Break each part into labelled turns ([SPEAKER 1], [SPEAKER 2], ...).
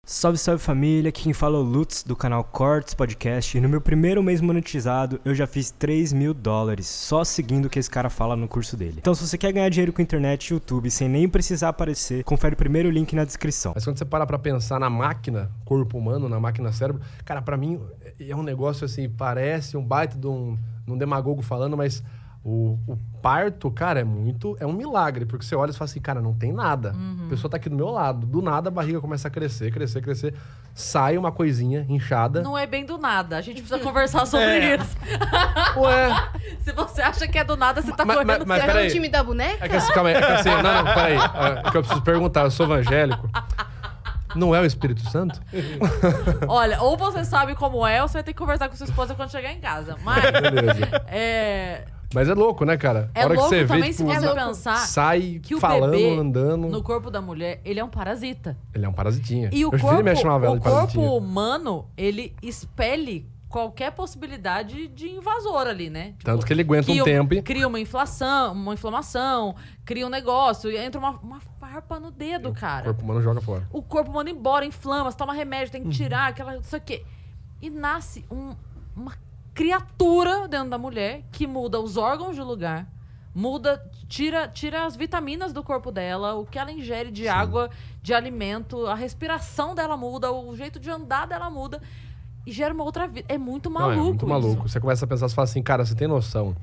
[SPEAKER 1] Salve, salve família, aqui quem fala é o Lutz do canal Cortes Podcast e no meu primeiro mês monetizado eu já fiz $3.000 só seguindo o que esse cara fala no curso dele. Então se você quer ganhar dinheiro com internet e YouTube sem nem precisar aparecer, confere o primeiro link na descrição.
[SPEAKER 2] Mas quando você para pra pensar na máquina, corpo humano, na máquina cérebro, cara, pra mim é um negócio assim, parece um baita de um demagogo falando, mas o parto, cara, é um milagre, porque você olha e fala assim, cara, não tem nada. A pessoa tá aqui do meu lado, do nada a barriga começa a crescer, sai uma coisinha inchada.
[SPEAKER 3] Não é bem do nada, a gente precisa conversar sobre isso.
[SPEAKER 2] Ué.
[SPEAKER 3] Se você acha que é do nada, você tá correndo.
[SPEAKER 2] Mas
[SPEAKER 4] Você era
[SPEAKER 2] peraí.
[SPEAKER 4] no time da boneca?
[SPEAKER 2] É que assim, calma aí, é que assim, não, peraí. É que eu preciso perguntar, eu sou evangélico. Não é o Espírito Santo?
[SPEAKER 3] Olha, ou você sabe como é, ou você vai ter que conversar com sua esposa quando chegar em casa. Mas,
[SPEAKER 2] Beleza. Mas é louco, né, cara?
[SPEAKER 3] É
[SPEAKER 2] a hora
[SPEAKER 3] louco
[SPEAKER 2] que você
[SPEAKER 3] também
[SPEAKER 2] vê,
[SPEAKER 3] se
[SPEAKER 2] tipo,
[SPEAKER 3] você pensar
[SPEAKER 2] sai
[SPEAKER 3] que o
[SPEAKER 2] falando,
[SPEAKER 3] bebê,
[SPEAKER 2] andando.
[SPEAKER 3] no corpo da mulher, ele é um parasita.
[SPEAKER 2] Ele é um parasitinha.
[SPEAKER 3] E o
[SPEAKER 2] Eu vira e mexe uma vela
[SPEAKER 3] o
[SPEAKER 2] de
[SPEAKER 3] corpo
[SPEAKER 2] parasitinha.
[SPEAKER 3] humano, ele expele qualquer possibilidade de invasor ali, né? Tipo,
[SPEAKER 2] Tanto que ele aguenta um tempo e...
[SPEAKER 3] Cria uma inflamação, cria um negócio, e entra uma farpa no dedo,
[SPEAKER 2] O
[SPEAKER 3] cara.
[SPEAKER 2] corpo humano joga fora.
[SPEAKER 3] O corpo manda embora, inflama, você toma remédio, tem que tirar, aquela, isso aqui. E nasce uma criatura dentro da mulher que muda os órgãos de lugar, tira as vitaminas do corpo dela, o que ela ingere de água, de alimento, a respiração dela muda, o jeito de andar dela muda e gera uma outra vida. É muito maluco.
[SPEAKER 2] Não, é muito
[SPEAKER 3] isso.
[SPEAKER 2] maluco. Você começa a pensar, você fala assim, cara, você tem noção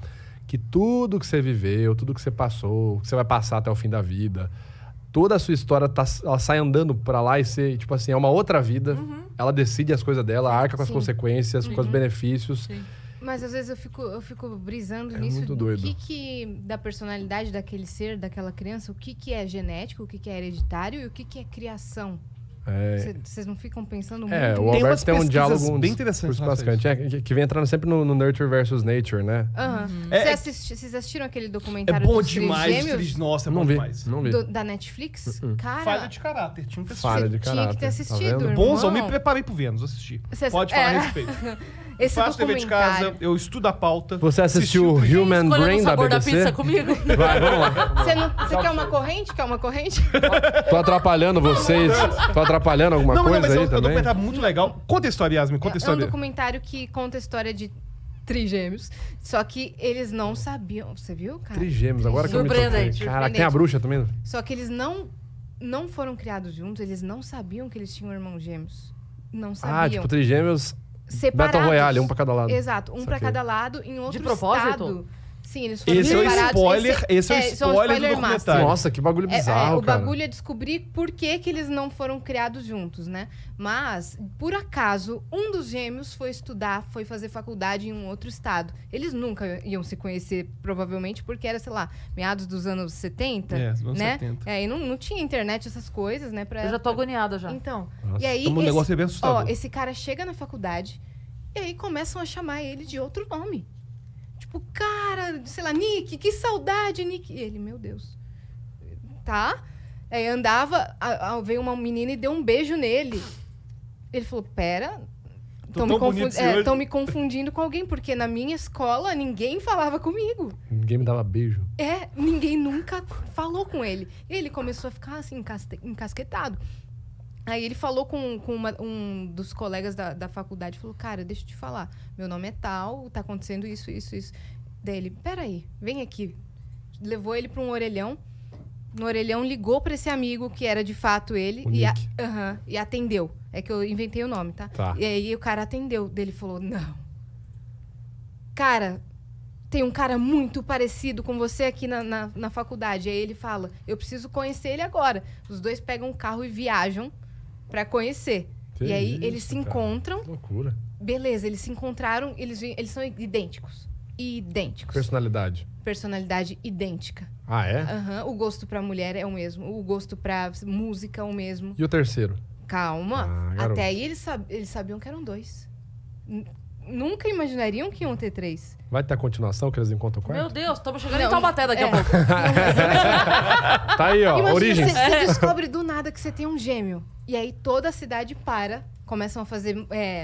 [SPEAKER 2] que tudo que você viveu, tudo que você passou, que você vai passar até o fim da vida, toda a sua história ela sai andando pra lá e ser, tipo assim, é uma outra vida. Ela decide as coisas dela, arca com as consequências, com os benefícios.
[SPEAKER 3] Sim.
[SPEAKER 4] Mas às vezes eu fico brisando
[SPEAKER 2] É
[SPEAKER 4] nisso
[SPEAKER 2] muito
[SPEAKER 4] do
[SPEAKER 2] doido.
[SPEAKER 4] que da personalidade daquele ser, daquela criança, o que é genético, o que é hereditário e o que é criação. Vocês não ficam pensando muito
[SPEAKER 2] É, o
[SPEAKER 4] nisso?
[SPEAKER 5] Tem umas
[SPEAKER 2] Alberto tem um
[SPEAKER 5] pesquisas
[SPEAKER 2] diálogo
[SPEAKER 5] bem interessantes
[SPEAKER 2] bastante. Que vem entrando sempre no Nurture versus Nature, né?
[SPEAKER 4] Aham. Vocês assistiram aquele
[SPEAKER 5] É
[SPEAKER 4] documentário
[SPEAKER 5] bom
[SPEAKER 4] dos Três
[SPEAKER 5] demais os
[SPEAKER 4] Gêmeos?
[SPEAKER 5] três. Nossa, é bom
[SPEAKER 2] Não vi,
[SPEAKER 5] demais.
[SPEAKER 2] não vi.
[SPEAKER 4] Da Netflix? Cara,
[SPEAKER 5] Falha de caráter, tinha que assistir.
[SPEAKER 2] Falha de
[SPEAKER 4] tinha
[SPEAKER 2] caráter.
[SPEAKER 4] que ter
[SPEAKER 2] tá
[SPEAKER 4] assistido,
[SPEAKER 2] vendo?
[SPEAKER 4] irmão.
[SPEAKER 5] Bonzão, me preparei pro Vênus, assisti.
[SPEAKER 4] Você-
[SPEAKER 5] Pode falar a respeito.
[SPEAKER 4] esse
[SPEAKER 5] Faço dever de casa,
[SPEAKER 4] documentário.
[SPEAKER 5] eu estudo a pauta.
[SPEAKER 2] Você assistiu o
[SPEAKER 5] assisti
[SPEAKER 2] Human
[SPEAKER 3] Escolhendo
[SPEAKER 2] Brain
[SPEAKER 3] o
[SPEAKER 2] da
[SPEAKER 3] sabor da
[SPEAKER 2] BBC?
[SPEAKER 3] pizza comigo?
[SPEAKER 2] Vai, vamos lá.
[SPEAKER 4] Você quer uma corrente? Quer uma corrente?
[SPEAKER 2] Tô atrapalhando vocês? Tô atrapalhando alguma
[SPEAKER 5] Não,
[SPEAKER 2] coisa
[SPEAKER 5] mas
[SPEAKER 2] aí
[SPEAKER 5] é um
[SPEAKER 2] também?
[SPEAKER 5] documentário muito legal. Conta a história, Yasmin, conta a
[SPEAKER 4] É um
[SPEAKER 5] história.
[SPEAKER 4] documentário que conta a história de trigêmeos. Só que eles não sabiam. Você viu, cara?
[SPEAKER 2] Trigêmeos, agora que eu me
[SPEAKER 3] Surpreendente,
[SPEAKER 2] toquei. Caraca, tem a bruxa também?
[SPEAKER 4] Só que eles não foram criados juntos, eles não sabiam que eles tinham irmãos gêmeos. Não sabiam.
[SPEAKER 2] Ah, tipo, trigêmeos
[SPEAKER 4] Separados.
[SPEAKER 2] Battle Royale, um pra cada lado.
[SPEAKER 4] Exato, um pra
[SPEAKER 2] Saquei.
[SPEAKER 4] cada lado, em outro
[SPEAKER 3] propósito?
[SPEAKER 4] estado. Sim, eles foram
[SPEAKER 5] Esse é o
[SPEAKER 4] separados.
[SPEAKER 5] spoiler, esse é o
[SPEAKER 4] isso
[SPEAKER 5] spoiler do
[SPEAKER 4] master.
[SPEAKER 5] documentário.
[SPEAKER 2] Nossa, que bagulho bizarro,
[SPEAKER 4] o
[SPEAKER 2] cara.
[SPEAKER 4] bagulho é descobrir por que eles não foram criados juntos, né? Mas, por acaso, um dos gêmeos foi fazer faculdade em um outro estado. Eles nunca iam se conhecer, provavelmente, porque era, sei lá, meados dos anos 70,
[SPEAKER 5] É, anos
[SPEAKER 4] né?
[SPEAKER 5] 70.
[SPEAKER 4] E não tinha internet, essas coisas, né?
[SPEAKER 3] Eu já tô agoniada já.
[SPEAKER 4] Então,
[SPEAKER 2] Nossa.
[SPEAKER 4] e aí...
[SPEAKER 5] Um negócio bem assustador.
[SPEAKER 4] esse cara chega na faculdade e aí começam a chamar ele de outro nome. Tipo, cara, sei lá, Nick, que saudade, Nick. E ele, meu Deus. Tá? Aí andava, veio uma menina e deu um beijo nele. Ele falou, pera...
[SPEAKER 5] Tô tão bonito esse hoje.
[SPEAKER 4] Estão me confundindo com alguém, porque na minha escola ninguém falava comigo.
[SPEAKER 2] Ninguém me dava beijo.
[SPEAKER 4] Ninguém nunca falou com ele. E ele começou a ficar assim, encasquetado. Aí ele falou com um dos colegas da faculdade, falou, cara, deixa eu te falar, meu nome é tal, tá acontecendo isso. Daí ele, peraí, vem aqui. Levou ele pra um orelhão. No orelhão ligou pra esse amigo, que era de fato ele,
[SPEAKER 2] O Nick.
[SPEAKER 4] e atendeu. É que eu inventei o nome, tá?
[SPEAKER 2] Tá.
[SPEAKER 4] E aí o cara atendeu. Daí ele falou, não. Cara, tem um cara muito parecido com você aqui na faculdade. Aí ele fala, eu preciso conhecer ele agora. Os dois pegam um carro e viajam pra conhecer.
[SPEAKER 2] Que
[SPEAKER 4] e aí
[SPEAKER 2] isso,
[SPEAKER 4] eles se
[SPEAKER 2] cara.
[SPEAKER 4] encontram.
[SPEAKER 2] Que loucura.
[SPEAKER 4] Beleza, eles se encontraram, eles são idênticos. Idênticos.
[SPEAKER 2] Personalidade.
[SPEAKER 4] Personalidade idêntica.
[SPEAKER 2] Ah, é?
[SPEAKER 4] Aham, o gosto pra mulher é o mesmo. O gosto pra música é o mesmo.
[SPEAKER 2] E o terceiro?
[SPEAKER 4] Calma.
[SPEAKER 2] Ah, garoto.
[SPEAKER 4] Até aí eles sabiam que eram dois. Nunca imaginariam que iam ter três.
[SPEAKER 2] Vai ter a continuação que eles encontram o quarto?
[SPEAKER 3] Meu Deus, estamos chegando
[SPEAKER 4] Não,
[SPEAKER 3] em Taubaté daqui a pouco.
[SPEAKER 2] Tá aí, ó.
[SPEAKER 4] Imagina,
[SPEAKER 2] Origens.
[SPEAKER 4] você descobre do nada que você tem um gêmeo. E aí toda a cidade começam a fazer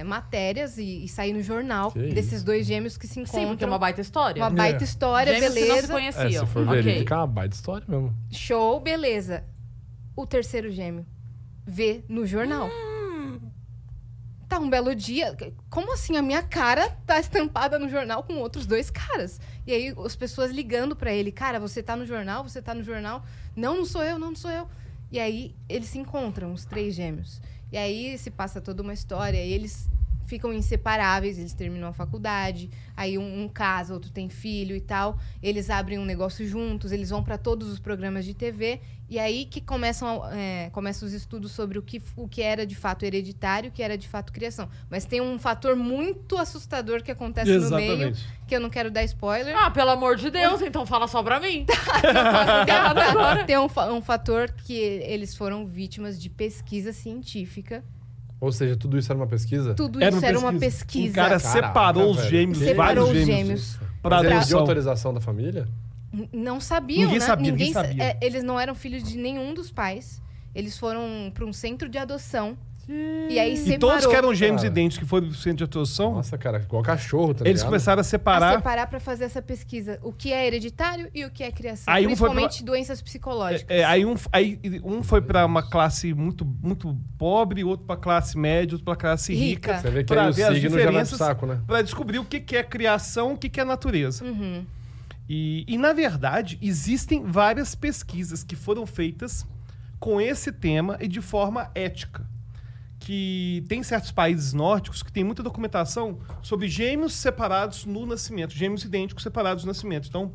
[SPEAKER 4] matérias e sair no jornal
[SPEAKER 2] Que
[SPEAKER 4] desses
[SPEAKER 2] isso.
[SPEAKER 4] dois gêmeos que se encontram.
[SPEAKER 3] Sim, porque é uma baita história.
[SPEAKER 4] Uma baita história,
[SPEAKER 3] Gêmeos que não se
[SPEAKER 4] beleza.
[SPEAKER 3] conheciam.
[SPEAKER 2] Se for
[SPEAKER 3] Ok.
[SPEAKER 2] verídica, é uma baita história mesmo.
[SPEAKER 4] Show, beleza. O terceiro gêmeo vê no jornal. um belo dia, como assim a minha cara tá estampada no jornal com outros 2 caras? E aí as pessoas ligando pra ele, cara, você tá no jornal? Você tá no jornal? Não sou eu, não sou eu. E aí eles se encontram, os 3 gêmeos. E aí se passa toda uma história, e eles ficam inseparáveis, eles terminam a faculdade, aí um casa, outro tem filho e tal, eles abrem um negócio juntos, eles vão para todos os programas de TV, e aí que começam os estudos sobre o que era de fato hereditário, o que era de fato criação. Mas tem um fator muito assustador que acontece no meio, que eu não quero dar spoiler.
[SPEAKER 3] Ah, pelo amor de Deus, então fala só pra mim.
[SPEAKER 4] Tem um fator que eles foram vítimas de pesquisa científica.
[SPEAKER 2] Ou seja, tudo isso era uma pesquisa?
[SPEAKER 4] Tudo isso era uma pesquisa.
[SPEAKER 5] O cara separou os gêmeos,
[SPEAKER 4] Separou
[SPEAKER 5] vários
[SPEAKER 4] os
[SPEAKER 5] gêmeos.
[SPEAKER 2] Mas ele pediu autorização da família?
[SPEAKER 4] Não sabiam,
[SPEAKER 5] Ninguém
[SPEAKER 4] né?
[SPEAKER 5] sabia, ninguém sabia.
[SPEAKER 4] Eles não eram filhos de nenhum dos pais. Eles foram para um centro de adoção. E aí separou.
[SPEAKER 5] E todos que eram gêmeos
[SPEAKER 2] Cara.
[SPEAKER 5] idênticos que foram pro centro de adoção,
[SPEAKER 2] Nossa, cara, igual cachorro, tá
[SPEAKER 5] eles
[SPEAKER 2] ligado?
[SPEAKER 5] começaram a separar.
[SPEAKER 4] para fazer essa pesquisa. O que é hereditário e o que é criação.
[SPEAKER 5] Aí um foi
[SPEAKER 4] principalmente doenças psicológicas.
[SPEAKER 5] Aí um foi pra uma classe muito, muito pobre, outro pra classe média, outro pra classe rica.
[SPEAKER 4] Rica.
[SPEAKER 2] Você vê que
[SPEAKER 5] Pra
[SPEAKER 2] aí o
[SPEAKER 5] ver as
[SPEAKER 2] signo já vai pro
[SPEAKER 5] diferenças,
[SPEAKER 2] saco, né?
[SPEAKER 5] pra descobrir o que é criação, o que é natureza.
[SPEAKER 4] Uhum.
[SPEAKER 5] E, na verdade, existem várias pesquisas que foram feitas com esse tema e de forma ética. Que tem certos países nórdicos que tem muita documentação sobre gêmeos separados no nascimento, gêmeos idênticos separados no nascimento. Então,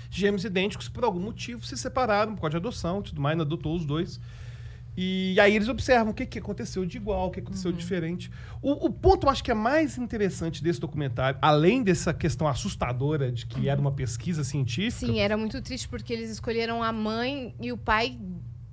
[SPEAKER 5] gêmeos idênticos, por algum motivo, se separaram por causa de adoção e tudo mais, adotou os 2. E aí eles observam o que aconteceu de igual, o que aconteceu de diferente. O ponto, eu acho que é mais interessante desse documentário, além dessa questão assustadora de que era uma pesquisa científica...
[SPEAKER 4] Sim, era muito triste porque eles escolheram a mãe e o pai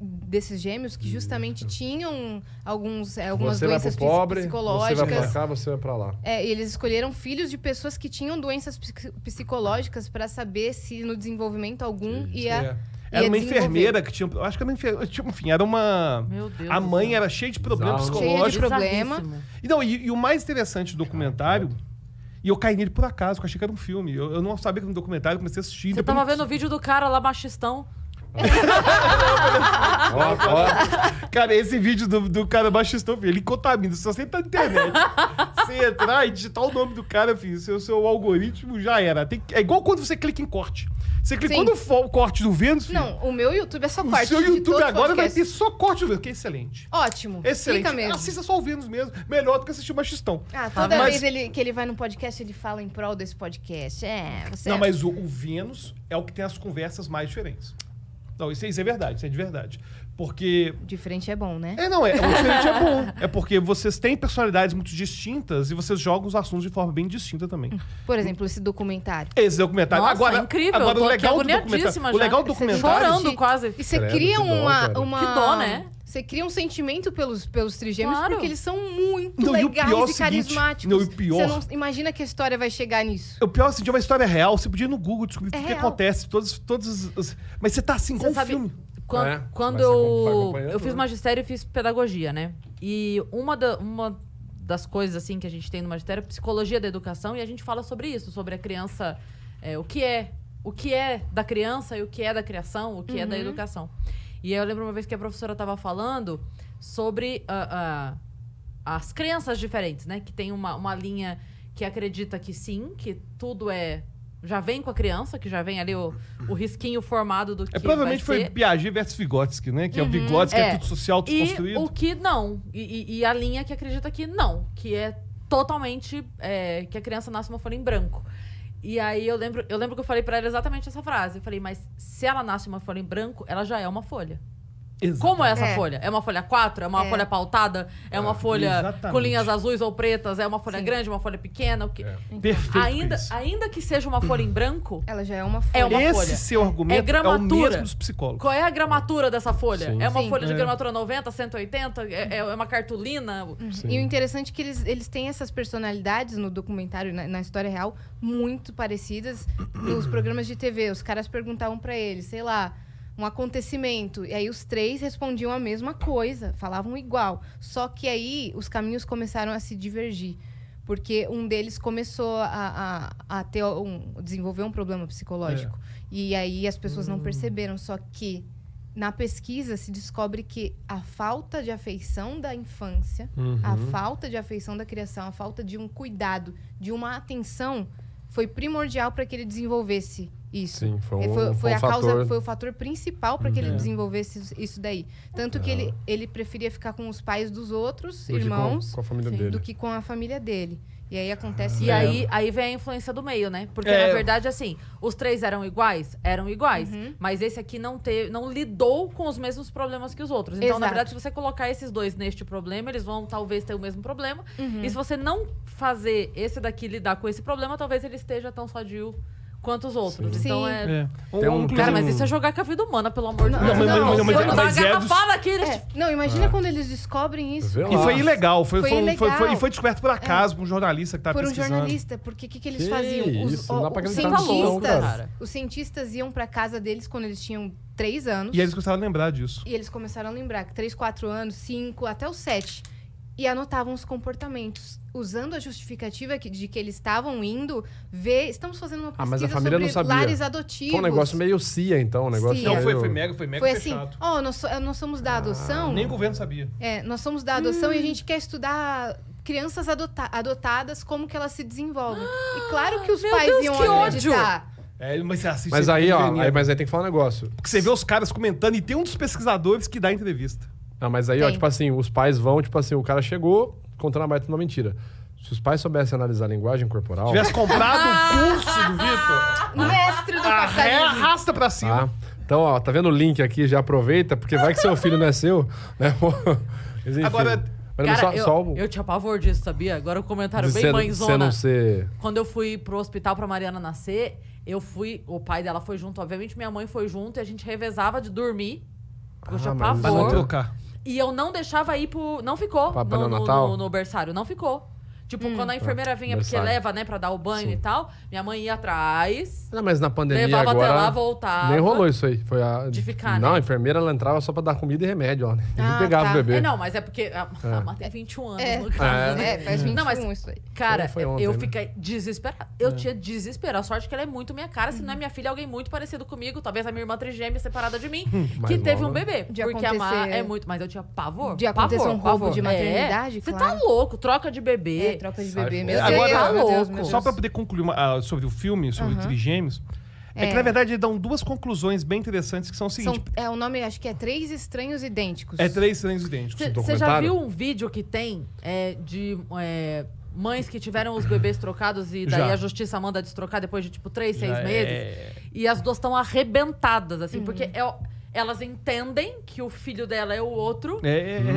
[SPEAKER 4] desses gêmeos que justamente tinham algumas
[SPEAKER 2] Você vai
[SPEAKER 4] doenças
[SPEAKER 2] pro pobre,
[SPEAKER 4] psicológicas.
[SPEAKER 2] você vai pra cá, você vai pra lá.
[SPEAKER 4] E eles escolheram filhos de pessoas que tinham doenças psicológicas para saber se no desenvolvimento algum ia
[SPEAKER 5] Era uma
[SPEAKER 4] desenvolver.
[SPEAKER 5] enfermeira que tinha... Eu acho que era uma enfermeira... Enfim, era uma...
[SPEAKER 3] Meu Deus
[SPEAKER 5] A
[SPEAKER 3] do
[SPEAKER 5] mãe
[SPEAKER 3] céu.
[SPEAKER 5] era cheia de problemas
[SPEAKER 2] Bizarro.
[SPEAKER 4] Cheia de
[SPEAKER 5] psicológicos.
[SPEAKER 4] problema.
[SPEAKER 3] Bizarríssimo.
[SPEAKER 5] E, não, e o mais interessante do documentário... E eu caí nele por acaso, porque eu achei que era um filme. Eu não sabia que era um documentário, comecei a assistir.
[SPEAKER 3] Você
[SPEAKER 5] depois
[SPEAKER 3] tava
[SPEAKER 5] não-
[SPEAKER 3] vendo o vídeo do cara lá, machistão.
[SPEAKER 2] Ó,
[SPEAKER 5] Cara, esse vídeo do cara baixistão, filho, ele contamina. Se você tá na internet, você entrar e digitar o nome do cara, filho, seu algoritmo já era. É igual quando você clica em corte. Você clicou
[SPEAKER 4] Sim.
[SPEAKER 5] no corte do Vênus, filho.
[SPEAKER 4] Não, o meu YouTube é só
[SPEAKER 5] O
[SPEAKER 4] corte.
[SPEAKER 5] seu
[SPEAKER 4] de
[SPEAKER 5] YouTube
[SPEAKER 4] todos os
[SPEAKER 5] agora vai ter
[SPEAKER 4] podcasts.
[SPEAKER 5] só corte do Vênus, que é excelente.
[SPEAKER 4] Ótimo.
[SPEAKER 5] Excelente.
[SPEAKER 4] Fica mesmo.
[SPEAKER 5] Assista só o Vênus mesmo. Melhor do que assistir o Machistão.
[SPEAKER 4] Toda
[SPEAKER 5] Mas-
[SPEAKER 4] vez que ele vai no podcast, ele fala em prol desse podcast. Você
[SPEAKER 5] Não, mas o Vênus é o que tem as conversas mais diferentes. Não, isso é verdade, isso é de verdade. Porque...
[SPEAKER 4] Diferente é bom, né?
[SPEAKER 5] O diferente é bom. É porque vocês têm personalidades muito distintas e vocês jogam os assuntos de forma bem distinta também.
[SPEAKER 4] Por exemplo, esse documentário.
[SPEAKER 5] Esse documentário.
[SPEAKER 3] Nossa,
[SPEAKER 5] agora,
[SPEAKER 3] incrível.
[SPEAKER 5] Agora,
[SPEAKER 3] Eu
[SPEAKER 5] o
[SPEAKER 3] tô
[SPEAKER 5] legal
[SPEAKER 3] aqui
[SPEAKER 5] do
[SPEAKER 3] agoniadíssima
[SPEAKER 5] documentário. O
[SPEAKER 3] já.
[SPEAKER 5] legal do
[SPEAKER 4] Você
[SPEAKER 5] documentário...
[SPEAKER 3] Chorando quase.
[SPEAKER 4] E você
[SPEAKER 2] Credo,
[SPEAKER 4] cria
[SPEAKER 2] que dó, cara.
[SPEAKER 3] Que dó, né?
[SPEAKER 4] Você cria um sentimento pelos trigêmeos
[SPEAKER 3] Claro.
[SPEAKER 4] porque eles são muito
[SPEAKER 5] Não, e o
[SPEAKER 4] legais
[SPEAKER 5] pior é o
[SPEAKER 4] e
[SPEAKER 5] seguinte,
[SPEAKER 4] carismáticos.
[SPEAKER 5] não, e o pior-
[SPEAKER 4] Você não imagina que a história vai chegar nisso.
[SPEAKER 5] O pior é assim, de uma história real, você podia ir no Google descobrir tudo o que
[SPEAKER 4] real.
[SPEAKER 5] acontece. Mas você tá assim,
[SPEAKER 3] Você
[SPEAKER 5] com um
[SPEAKER 3] sabe-
[SPEAKER 5] filme.
[SPEAKER 3] Quando,
[SPEAKER 2] É,
[SPEAKER 3] quando
[SPEAKER 2] vai
[SPEAKER 3] eu
[SPEAKER 2] acompanhando,
[SPEAKER 3] fiz
[SPEAKER 2] né?
[SPEAKER 3] magistério e fiz pedagogia, né? E uma das coisas assim que a gente tem no magistério é psicologia da educação, e a gente fala sobre isso, sobre a criança, o que é da criança e o que é da criação, o que é da educação. E aí eu lembro uma vez que a professora estava falando sobre as crenças diferentes, né? Que tem uma linha que acredita que sim, que tudo já vem com a criança, que já vem ali o risquinho formado do que
[SPEAKER 5] Provavelmente
[SPEAKER 3] vai
[SPEAKER 5] foi
[SPEAKER 3] ser.
[SPEAKER 5] Piaget versus Vygotsky, né? Que é o Vygotsky, é tudo social, tudo
[SPEAKER 3] E
[SPEAKER 5] construído.
[SPEAKER 3] o que não. E a linha que acredita que não. Que é totalmente... que a criança nasce uma folha em branco. E aí eu lembro que eu falei pra ela exatamente essa frase. Eu falei, mas se ela nasce uma folha em branco, ela já é uma folha.
[SPEAKER 5] Exato.
[SPEAKER 3] Como é essa
[SPEAKER 4] É.
[SPEAKER 3] folha? É uma folha 4? É uma folha pautada? É uma folha
[SPEAKER 5] exatamente.
[SPEAKER 3] com linhas azuis ou pretas? É uma folha
[SPEAKER 4] Sim.
[SPEAKER 3] grande, uma folha pequena? O que...
[SPEAKER 5] Perfeito. isso.
[SPEAKER 3] Ainda que seja uma folha em branco,
[SPEAKER 4] Ela já é uma folha.
[SPEAKER 3] É uma
[SPEAKER 5] Esse
[SPEAKER 3] folha.
[SPEAKER 5] seu argumento
[SPEAKER 3] É
[SPEAKER 5] o
[SPEAKER 3] gramatura.
[SPEAKER 5] mesmo dos psicólogos.
[SPEAKER 3] qual é a gramatura dessa folha?
[SPEAKER 2] Sim.
[SPEAKER 3] É uma
[SPEAKER 4] Sim.
[SPEAKER 3] folha de
[SPEAKER 5] É.
[SPEAKER 3] gramatura 90, 180? É uma cartolina?
[SPEAKER 4] E o interessante é que eles têm essas personalidades no documentário, na história real, muito parecidas nos programas de TV. Os caras perguntavam pra eles, sei lá, um acontecimento. E aí os 3 respondiam a mesma coisa, falavam igual. Só que aí os caminhos começaram a se divergir. Porque um deles começou a desenvolver um problema psicológico. E aí as pessoas não perceberam. Só que na pesquisa se descobre que a falta de afeição da infância, a falta de afeição da criação, a falta de um cuidado, de uma atenção, foi primordial para que ele desenvolvesse isso.
[SPEAKER 2] Sim,
[SPEAKER 4] Foi
[SPEAKER 2] um
[SPEAKER 4] a causa,
[SPEAKER 2] fator.
[SPEAKER 4] foi o fator principal para que ele desenvolvesse isso daí. Tanto que ele preferia ficar com os pais dos outros
[SPEAKER 2] Do que
[SPEAKER 4] irmãos
[SPEAKER 2] com a família dele.
[SPEAKER 4] do que com a família dele. E aí acontece...
[SPEAKER 3] E aí vem a influência do meio, né? Porque, na verdade, assim, os 3 eram iguais? Eram iguais. Mas esse aqui não lidou com os mesmos problemas que os outros. Então, na
[SPEAKER 4] Exato.
[SPEAKER 3] verdade, se você colocar esses 2 neste problema, eles vão talvez ter o mesmo problema. E se você não fazer esse daqui lidar com esse problema, talvez ele esteja tão sadio quanto os outros.
[SPEAKER 4] Sim.
[SPEAKER 3] Então
[SPEAKER 2] Tem um-
[SPEAKER 3] Cara, mas isso é jogar com a vida humana, pelo amor de Deus.
[SPEAKER 5] mas
[SPEAKER 3] Quando dá uma
[SPEAKER 5] é dos-
[SPEAKER 3] garrafada aqui, eles...
[SPEAKER 4] Não, imagina quando eles descobrem isso.
[SPEAKER 2] Vê lá.
[SPEAKER 5] E foi ilegal. Foi
[SPEAKER 4] ilegal.
[SPEAKER 5] e foi descoberto por acaso por um jornalista que tava
[SPEAKER 4] Por um
[SPEAKER 5] pesquisando.
[SPEAKER 4] jornalista, porque o que eles
[SPEAKER 2] Que
[SPEAKER 4] faziam?
[SPEAKER 2] isso, não dá pra acreditar nisso não,
[SPEAKER 3] cara.
[SPEAKER 4] Os cientistas iam pra casa deles quando eles tinham 3 anos.
[SPEAKER 5] E eles gostavam de lembrar disso.
[SPEAKER 4] E eles começaram a lembrar que 3, 4 anos, 5, até os 7. E anotavam os comportamentos. Usando a justificativa de que eles estavam indo ver... Estamos fazendo uma pesquisa
[SPEAKER 2] mas a família
[SPEAKER 4] sobre
[SPEAKER 2] não sabia.
[SPEAKER 4] lares adotivos.
[SPEAKER 2] Foi um negócio meio CIA, então. Um negócio
[SPEAKER 4] CIA.
[SPEAKER 5] Não,
[SPEAKER 2] meio...
[SPEAKER 5] foi mega
[SPEAKER 4] Foi assim,
[SPEAKER 5] fechado.
[SPEAKER 4] nós somos da adoção...
[SPEAKER 5] Nem o governo sabia.
[SPEAKER 4] nós somos da adoção e a gente quer estudar crianças adotadas, como que elas se desenvolvem. E claro que os
[SPEAKER 3] Meu
[SPEAKER 4] pais
[SPEAKER 3] Deus,
[SPEAKER 4] iam
[SPEAKER 3] que ódio!
[SPEAKER 4] acreditar.
[SPEAKER 5] Mas você assiste...
[SPEAKER 2] Mas
[SPEAKER 5] você
[SPEAKER 2] aí,
[SPEAKER 5] fica
[SPEAKER 2] ó,
[SPEAKER 5] entendendo.
[SPEAKER 2] mas aí tem que falar um negócio.
[SPEAKER 5] Porque você vê os caras comentando e tem um dos pesquisadores que dá entrevista.
[SPEAKER 2] Não, mas aí, ó,
[SPEAKER 4] Tem.
[SPEAKER 2] tipo assim, os pais vão, tipo assim, o cara chegou contando a baita uma mentira. Se os pais soubessem analisar a linguagem corporal...
[SPEAKER 5] Tivesse comprado o curso do Vitor,
[SPEAKER 4] Mestre do capitalismo.
[SPEAKER 5] arrasta pra cima.
[SPEAKER 2] Tá? Então, ó, tá vendo o link aqui? Já aproveita, porque vai que seu filho não é seu, né? Mas, enfim.
[SPEAKER 5] Agora,
[SPEAKER 2] Mas
[SPEAKER 3] Cara,
[SPEAKER 2] só
[SPEAKER 3] eu tinha pavor disso, sabia? Agora o comentário
[SPEAKER 2] de
[SPEAKER 3] bem
[SPEAKER 2] você
[SPEAKER 3] mãezona.
[SPEAKER 2] não ser...
[SPEAKER 3] Quando eu fui pro hospital pra Mariana nascer, o pai dela foi junto, obviamente minha mãe foi junto, e a gente revezava de dormir. Porque eu tinha
[SPEAKER 2] mas
[SPEAKER 5] pra não
[SPEAKER 3] pavor.
[SPEAKER 5] trocar.
[SPEAKER 3] E eu não deixava ir pro... Não ficou
[SPEAKER 2] Pra
[SPEAKER 3] no
[SPEAKER 2] neonatal?
[SPEAKER 3] no berçário, não ficou. Tipo, quando a enfermeira vinha, porque
[SPEAKER 2] berçário.
[SPEAKER 3] leva, né, pra dar o banho
[SPEAKER 2] Sim.
[SPEAKER 3] e tal, minha mãe ia atrás,
[SPEAKER 2] Não, mas na pandemia
[SPEAKER 3] levava
[SPEAKER 2] agora...
[SPEAKER 3] até lá, voltava.
[SPEAKER 2] Nem rolou isso aí. Foi
[SPEAKER 3] De ficar,
[SPEAKER 2] Não,
[SPEAKER 3] né?
[SPEAKER 2] a enfermeira, ela entrava só pra dar comida e remédio, ó. Nem
[SPEAKER 4] Ah,
[SPEAKER 2] pegava
[SPEAKER 4] tá.
[SPEAKER 2] o bebê.
[SPEAKER 3] Não, mas é porque a Má tem 21 anos, no caso, né?
[SPEAKER 4] Faz 21
[SPEAKER 3] Não, mas,
[SPEAKER 4] isso aí.
[SPEAKER 3] cara,
[SPEAKER 2] Foi ontem,
[SPEAKER 3] eu
[SPEAKER 2] né?
[SPEAKER 3] fiquei desesperada. Eu tinha desespero. A sorte que ela é muito minha cara. Se não é minha filha, é alguém muito parecido comigo. Talvez a minha irmã trigêmea separada de mim, que
[SPEAKER 2] mais
[SPEAKER 3] teve
[SPEAKER 2] nova.
[SPEAKER 3] um bebê.
[SPEAKER 4] De
[SPEAKER 3] porque a Má
[SPEAKER 4] acontecer-
[SPEAKER 3] é muito... Mas eu tinha pavor.
[SPEAKER 4] De acontecer um roubo
[SPEAKER 3] pavor.
[SPEAKER 4] de maternidade,
[SPEAKER 3] Você
[SPEAKER 4] claro.
[SPEAKER 3] tá louco. Troca de bebê.
[SPEAKER 4] Troca de
[SPEAKER 2] Sai
[SPEAKER 4] bebê.
[SPEAKER 2] fora.
[SPEAKER 4] Meu
[SPEAKER 5] Agora,
[SPEAKER 4] Deus,
[SPEAKER 3] tá
[SPEAKER 4] meu Deus,
[SPEAKER 3] louco.
[SPEAKER 4] meu
[SPEAKER 5] Só
[SPEAKER 4] Deus.
[SPEAKER 5] pra poder concluir sobre o filme, sobre o Trigêmeos, é que, na verdade, eles dão 2 conclusões bem interessantes, que são o seguinte.
[SPEAKER 4] O nome, acho que é 3 estranhos idênticos.
[SPEAKER 5] É 3 estranhos idênticos.
[SPEAKER 3] Você já
[SPEAKER 2] documentário?
[SPEAKER 3] viu um vídeo que tem de mães que tiveram os bebês trocados e daí
[SPEAKER 5] Já.
[SPEAKER 3] a justiça manda destrocar depois de, tipo, 3, 6
[SPEAKER 5] Já
[SPEAKER 3] meses?
[SPEAKER 5] é.
[SPEAKER 3] E as duas estão arrebentadas, assim, porque elas entendem que o filho dela é o outro.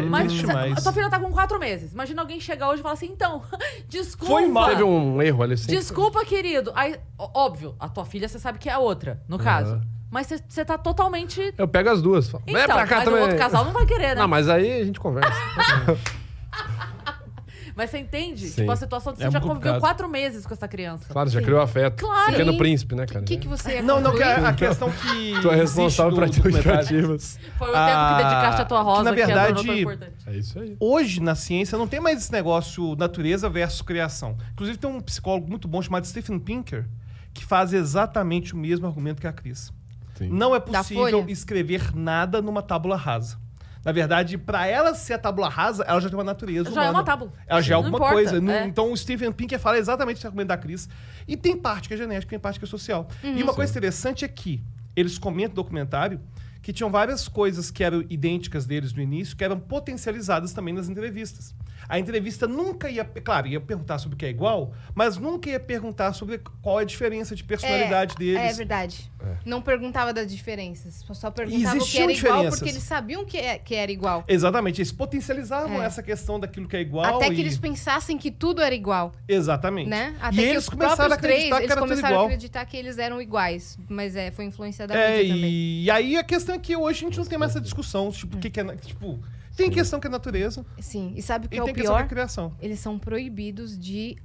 [SPEAKER 5] Mas
[SPEAKER 3] Mas
[SPEAKER 5] demais.
[SPEAKER 3] a tua filha tá com 4 meses. Imagina alguém chegar hoje e falar assim, então, desculpa.
[SPEAKER 5] Foi mal.
[SPEAKER 2] Teve um erro ali, assim.
[SPEAKER 3] Desculpa, querido. Aí, óbvio, a tua filha você sabe que é a outra, no caso. Mas você tá totalmente...
[SPEAKER 2] Eu pego as duas. Falo,
[SPEAKER 3] Então,
[SPEAKER 2] vem pra cá
[SPEAKER 3] mas
[SPEAKER 2] também.
[SPEAKER 3] o outro casal não vai querer, né?
[SPEAKER 2] Não, mas aí a gente conversa.
[SPEAKER 3] Mas você entende?
[SPEAKER 2] Sim.
[SPEAKER 3] Tipo, a situação de você
[SPEAKER 5] É
[SPEAKER 3] já
[SPEAKER 5] muito
[SPEAKER 3] conviveu
[SPEAKER 5] complicado.
[SPEAKER 3] 4 meses com essa criança.
[SPEAKER 2] Claro, já criou afeto.
[SPEAKER 3] Claro.
[SPEAKER 2] Pequeno
[SPEAKER 4] Sim.
[SPEAKER 2] príncipe, né, cara?
[SPEAKER 4] O que você ia
[SPEAKER 5] Não,
[SPEAKER 4] concluir?
[SPEAKER 5] a questão que.
[SPEAKER 2] Tu é responsável por
[SPEAKER 5] existe do documentário-
[SPEAKER 2] justificativas.
[SPEAKER 3] Foi o tempo que dedicaste à tua rosa,
[SPEAKER 5] na
[SPEAKER 3] que é
[SPEAKER 5] verdade,
[SPEAKER 3] tão importante.
[SPEAKER 2] É isso aí.
[SPEAKER 5] Hoje, na ciência, não tem mais esse negócio natureza versus criação. Inclusive, tem um psicólogo muito bom chamado Steven Pinker, que faz exatamente o mesmo argumento que a Cris.
[SPEAKER 2] Sim.
[SPEAKER 5] Não é
[SPEAKER 4] Da
[SPEAKER 5] possível
[SPEAKER 4] Folha?
[SPEAKER 5] escrever nada numa tábula rasa. Na verdade, para ela ser a tábula rasa, ela já tem uma natureza
[SPEAKER 3] Já é
[SPEAKER 5] humana.
[SPEAKER 3] uma tábula.
[SPEAKER 5] Ela já é
[SPEAKER 3] Não
[SPEAKER 5] alguma
[SPEAKER 3] importa,
[SPEAKER 5] coisa.
[SPEAKER 3] é.
[SPEAKER 5] Então, o Steven Pinker fala exatamente esse argumento da Cris. E tem parte que é genética, tem parte que é social. E uma coisa interessante é que eles comentam no documentário que tinham várias coisas que eram idênticas deles no início, que eram potencializadas também nas entrevistas. A entrevista nunca ia... Claro, ia perguntar sobre o que é igual, mas nunca ia perguntar sobre qual é a diferença de personalidade deles.
[SPEAKER 4] É verdade. Não perguntava das diferenças. Só perguntava o que
[SPEAKER 5] Existiam
[SPEAKER 4] era igual
[SPEAKER 5] diferenças.
[SPEAKER 4] porque eles sabiam que era igual.
[SPEAKER 5] Exatamente, eles potencializavam essa questão daquilo que é igual.
[SPEAKER 4] Até que
[SPEAKER 5] e-
[SPEAKER 4] eles pensassem que tudo era igual,
[SPEAKER 5] Exatamente.
[SPEAKER 4] né? Até
[SPEAKER 5] E
[SPEAKER 4] que
[SPEAKER 5] eles
[SPEAKER 4] os
[SPEAKER 5] começaram a
[SPEAKER 4] próprios três,
[SPEAKER 5] acreditar que
[SPEAKER 4] eles
[SPEAKER 5] era tudo
[SPEAKER 4] começaram a
[SPEAKER 5] igual.
[SPEAKER 4] acreditar que eles eram iguais. Mas foi influência da mídia também.
[SPEAKER 5] E aí a questão é que hoje a gente não tem mais essa discussão. Tipo, o que é. Tipo, tem questão que é natureza
[SPEAKER 4] Sim, e sabe o que
[SPEAKER 5] e
[SPEAKER 4] é o
[SPEAKER 5] tem questão que
[SPEAKER 4] pior?
[SPEAKER 5] é criação.
[SPEAKER 4] Eles são proibidos de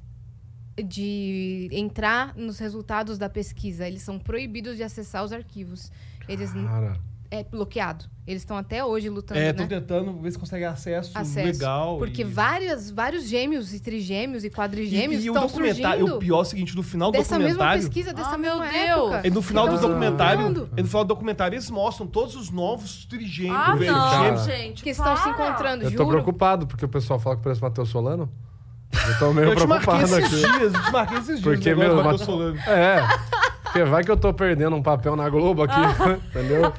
[SPEAKER 4] entrar nos resultados da pesquisa. Eles são proibidos de acessar os arquivos. Eles
[SPEAKER 2] Cara,
[SPEAKER 4] é bloqueado. Eles estão até hoje lutando,
[SPEAKER 5] Estão
[SPEAKER 4] né?
[SPEAKER 5] tentando ver se consegue acesso
[SPEAKER 4] Acesso.
[SPEAKER 5] legal.
[SPEAKER 4] Porque
[SPEAKER 5] e...
[SPEAKER 4] vários gêmeos e trigêmeos e quadrigêmeos
[SPEAKER 5] E o
[SPEAKER 4] estão
[SPEAKER 5] documentário,
[SPEAKER 4] surgindo
[SPEAKER 5] o pior é o seguinte, no final do
[SPEAKER 4] dessa mesma
[SPEAKER 5] documentário...
[SPEAKER 4] pesquisa, dessa
[SPEAKER 3] Ah, meu
[SPEAKER 4] mesma
[SPEAKER 3] Deus!
[SPEAKER 4] época.
[SPEAKER 5] E no final
[SPEAKER 4] que
[SPEAKER 5] do
[SPEAKER 4] estão se
[SPEAKER 5] documentário,
[SPEAKER 4] encontrando.
[SPEAKER 5] e no final do documentário eles mostram todos os novos trigêmeos.
[SPEAKER 3] Ah,
[SPEAKER 2] Veja,
[SPEAKER 3] não,
[SPEAKER 2] cara.
[SPEAKER 3] gente.
[SPEAKER 4] Que estão se
[SPEAKER 3] para.
[SPEAKER 4] encontrando,
[SPEAKER 2] Eu
[SPEAKER 4] juro.
[SPEAKER 2] tô preocupado, porque o pessoal fala que parece Matheus Solano. Eu tô meio
[SPEAKER 5] Eu te marquei
[SPEAKER 2] preocupado
[SPEAKER 5] esses
[SPEAKER 2] aqui.
[SPEAKER 5] dias, eu te marquei esses dias.
[SPEAKER 2] Porque,
[SPEAKER 5] o negócio
[SPEAKER 2] meu,
[SPEAKER 5] do Matheus Solano.
[SPEAKER 2] É. Porque vai que eu tô perdendo um papel na Globo aqui, entendeu?